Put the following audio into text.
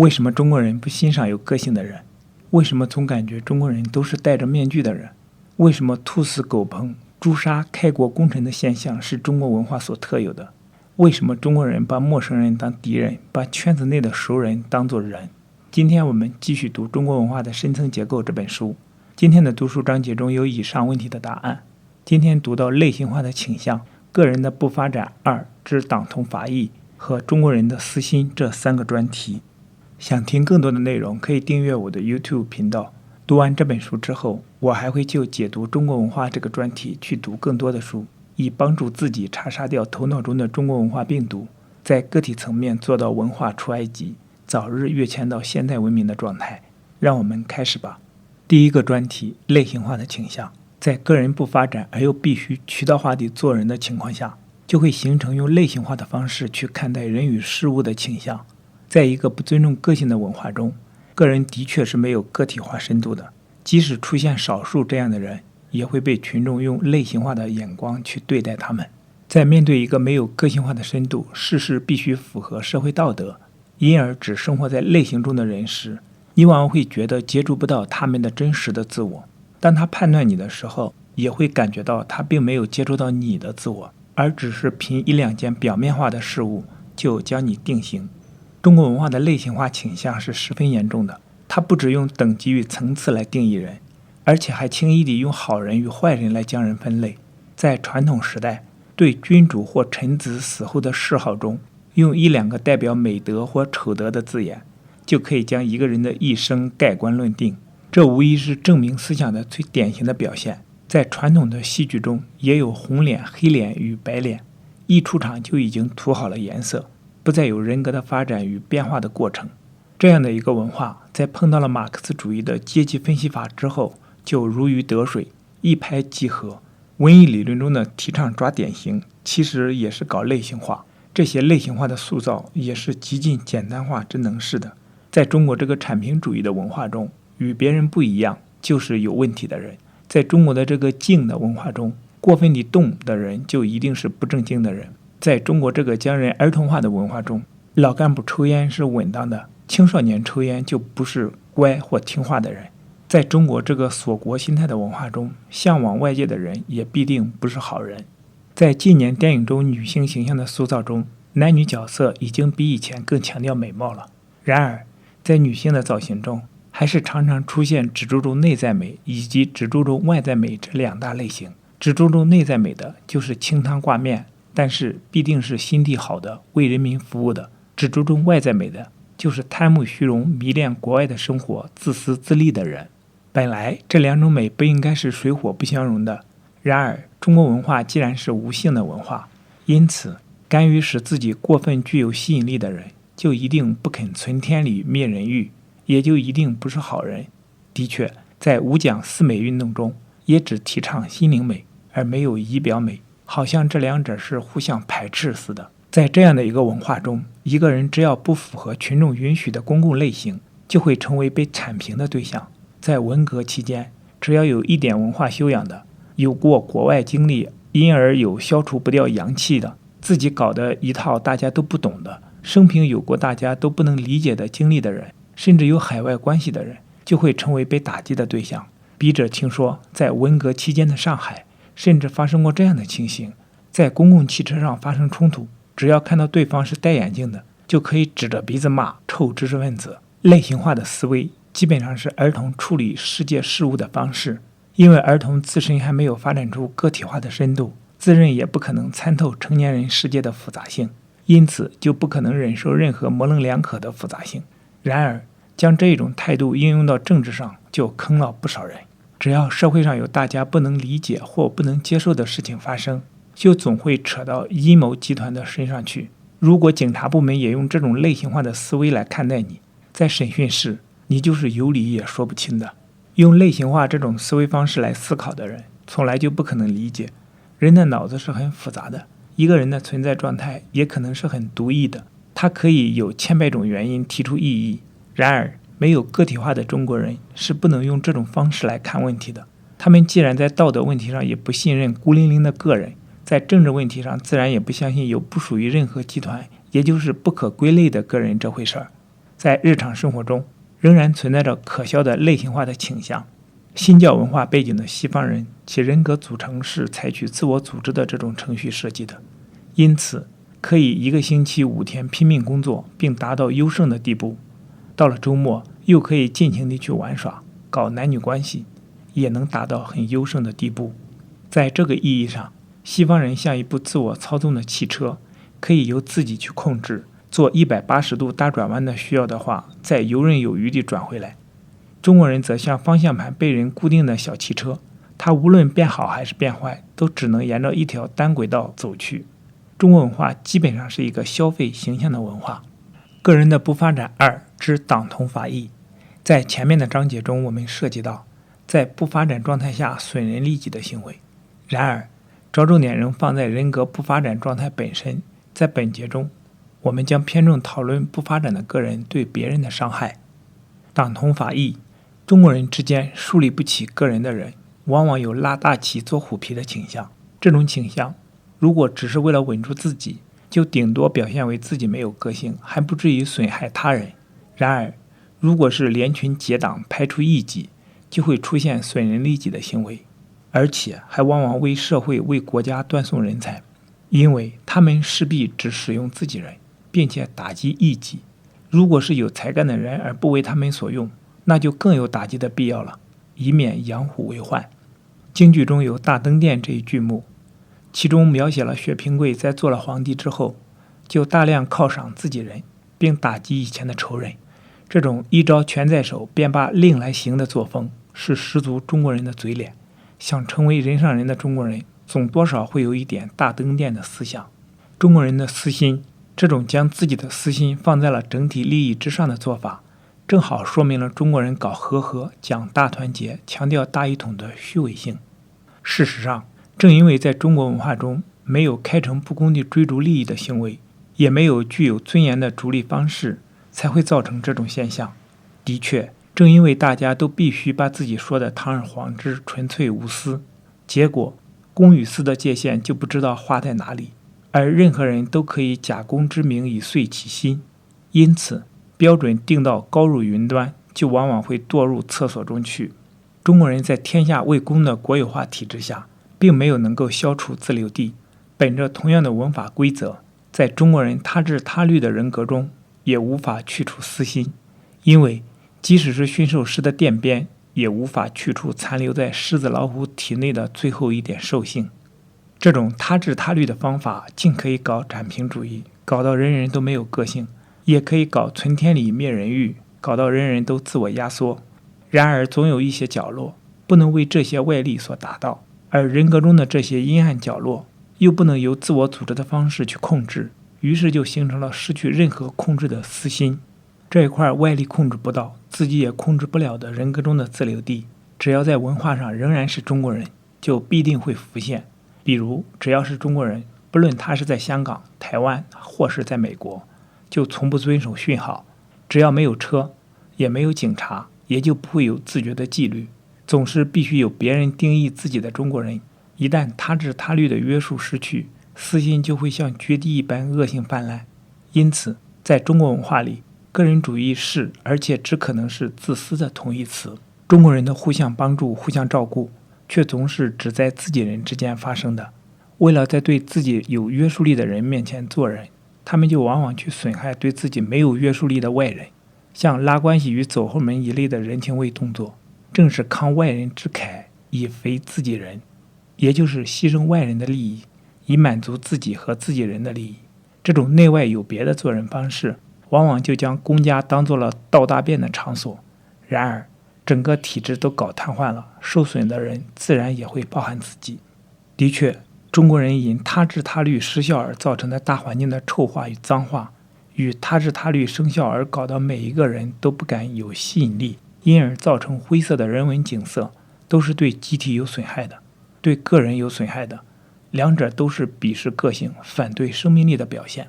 为什么中国人不欣赏有个性的人？为什么总感觉中国人都是戴着面具的人？为什么兔死狗烹、诛杀开国功臣的现象是中国文化所特有的？为什么中国人把陌生人当敌人，把圈子内的熟人当作人？今天我们继续读《中国文化的深层结构》这本书。今天的读书章节中有以上问题的答案。今天读到类型化的倾向、个人的不发展2之党同伐异和中国人的私心这3个专题。想听更多的内容，可以订阅我的 YouTube 频道。读完这本书之后，我还会就解读中国文化这个专题去读更多的书，以帮助自己查杀掉头脑中的中国文化病毒，在个体层面做到文化出埃及，早日跃迁到现代文明的状态。让我们开始吧。第一个专题，类型化的倾向。在个人不发展而又必须渠道化地做人的情况下，就会形成用类型化的方式去看待人与事物的倾向。在一个不尊重个性的文化中，个人的确是没有个体化深度的，即使出现少数这样的人，也会被群众用类型化的眼光去对待他们。在面对一个没有个性化的深度，事事必须符合社会道德，因而只生活在类型中的人时，你往往会觉得接触不到他们的真实的自我。当他判断你的时候，也会感觉到他并没有接触到你的自我，而只是凭1-2件表面化的事物就将你定型。中国文化的类型化倾向是十分严重的，它不只用等级与层次来定义人，而且还轻易地用好人与坏人来将人分类。在传统时代，对君主或臣子死后的谥号中，用1-2个代表美德或丑德的字眼，就可以将一个人的一生盖棺论定。这无疑是证明思想的最典型的表现。在传统的戏剧中，也有红脸、黑脸与白脸，一出场就已经涂好了颜色，不再有人格的发展与变化的过程。这样的一个文化，在碰到了马克思主义的阶级分析法之后，就如鱼得水，一拍即合。文艺理论中的提倡抓典型，其实也是搞类型化。这些类型化的塑造，也是极尽简单化之能事的。在中国这个产品主义的文化中，与别人不一样就是有问题的人。在中国的这个静的文化中，过分地动的人就一定是不正经的人。在中国这个将人儿童化的文化中，老干部抽烟是稳当的，青少年抽烟就不是乖或听话的人。在中国这个锁国心态的文化中，向往外界的人也必定不是好人。在近年电影中女性形象的塑造中，男女角色已经比以前更强调美貌了。然而，在女性的造型中，还是常常出现只注重内在美以及只注重外在美这2大类型。只注重内在美的就是清汤挂面，但是必定是心地好的，为人民服务的；只注重外在美的就是贪慕虚荣、迷恋国外的生活、自私自利的人。本来这2种美不应该是水火不相容的，然而中国文化既然是无性的文化，因此甘于使自己过分具有吸引力的人，就一定不肯存天理灭人欲，也就一定不是好人。的确，在5讲4美运动中，也只提倡心灵美，而没有仪表美，好像这2者是互相排斥似的。在这样的一个文化中，一个人只要不符合群众允许的公共类型，就会成为被铲平的对象。在文革期间，只要有一点文化修养的，有过国外经历，因而有消除不掉洋气的，自己搞的一套大家都不懂的，生平有过大家都不能理解的经历的人，甚至有海外关系的人，就会成为被打击的对象。笔者听说，在文革期间的上海，甚至发生过这样的情形：在公共汽车上发生冲突，只要看到对方是戴眼镜的，就可以指着鼻子骂臭知识分子。类型化的思维基本上是儿童处理世界事物的方式，因为儿童自身还没有发展出个体化的深度，自认也不可能参透成年人世界的复杂性，因此就不可能忍受任何模棱两可的复杂性。然而，将这种态度应用到政治上，就坑了不少人。只要社会上有大家不能理解或不能接受的事情发生，就总会扯到阴谋集团的身上去。如果警察部门也用这种类型化的思维来看待你，在审讯室，你就是有理也说不清的。用类型化这种思维方式来思考的人，从来就不可能理解，人的脑子是很复杂的，一个人的存在状态也可能是很独异的，它可以有千百种原因提出异议。然而，没有个体化的中国人是不能用这种方式来看问题的。他们既然在道德问题上也不信任孤零零的个人，在政治问题上自然也不相信有不属于任何集团，也就是不可归类的个人这回事儿。在日常生活中仍然存在着可笑的类型化的倾向。新教文化背景的西方人，其人格组成是采取自我组织的这种程序设计的，因此可以一个星期5天拼命工作并达到优胜的地步，到了周末又可以尽情地去玩耍，搞男女关系，也能达到很优胜的地步。在这个意义上，西方人像一部自我操纵的汽车，可以由自己去控制，做180度大转弯的需要的话，再游刃有余地转回来。中国人则像方向盘被人固定的小汽车，它无论变好还是变坏，都只能沿着一条单轨道走去。中国文化基本上是一个消费形象的文化。个人的不发展2之党同伐异。在前面的章节中，我们涉及到在不发展状态下损人利己的行为。然而，着重点仍放在人格不发展状态本身。在本节中，我们将偏重讨论不发展的个人对别人的伤害。党同伐异，中国人之间树立不起个人的人，往往有拉大旗做虎皮的倾向。这种倾向，如果只是为了稳住自己，就顶多表现为自己没有个性，还不至于损害他人。然而，如果是连群结党排除异己，就会出现损人利己的行为，而且还往往为社会为国家断送人才，因为他们势必只使用自己人，并且打击异己。如果是有才干的人而不为他们所用，那就更有打击的必要了，以免养虎为患。京剧中有大登殿这一剧目，其中描写了薛平贵在做了皇帝之后，就大量犒赏自己人，并打击以前的仇人。这种一招权在手便把令来行的作风，是十足中国人的嘴脸。想成为人上人的中国人，总多少会有一点大登殿的思想。中国人的私心，这种将自己的私心放在了整体利益之上的做法，正好说明了中国人搞和合、讲大团结、强调大一统的虚伪性。事实上，正因为在中国文化中没有开诚布公地追逐利益的行为，也没有具有尊严的逐利方式，才会造成这种现象。的确，正因为大家都必须把自己说的堂而皇之、纯粹无私，结果公与私的界限就不知道画在哪里，而任何人都可以假公之名以遂其心。因此，标准定到高入云端，就往往会堕入厕所中去。中国人在天下为公的国有化体制下，并没有能够消除自留地。本着同样的文法规则，在中国人他治他律的人格中，也无法去除私心，因为即使是驯兽师的垫鞭，也无法去除残留在狮子老虎体内的最后一点兽性。这种他治他律的方法，竟可以搞展平主义，搞到人人都没有个性，也可以搞存天理灭人欲，搞到人人都自我压缩。然而总有一些角落不能为这些外力所达到，而人格中的这些阴暗角落又不能由自我组织的方式去控制，于是就形成了失去任何控制的私心。这一块外力控制不到，自己也控制不了的人格中的自留地，只要在文化上仍然是中国人，就必定会浮现。比如只要是中国人，不论他是在香港、台湾或是在美国，就从不遵守训号。只要没有车，也没有警察，也就不会有自觉的纪律，总是必须有别人定义自己的中国人。一旦他治他律的约束失去，私心就会像决堤一般恶性泛滥。因此，在中国文化里，个人主义是而且只可能是自私的同义词。中国人的互相帮助、互相照顾，却总是只在自己人之间发生的。为了在对自己有约束力的人面前做人，他们就往往去损害对自己没有约束力的外人。像拉关系与走后门一类的人情味动作，正是慷外人之慨以肥自己人，也就是牺牲外人的利益，以满足自己和自己人的利益。这种内外有别的做人方式，往往就将公家当做了倒大便的场所。然而，整个体制都搞瘫痪了，受损的人自然也会包含自己。的确，中国人因他治他律失效而造成的大环境的臭化与脏化，与他治他律生效而搞到每一个人都不敢有吸引力，因而造成灰色的人文景色，都是对集体有损害的，对个人有损害的，两者都是鄙视个性、反对生命力的表现。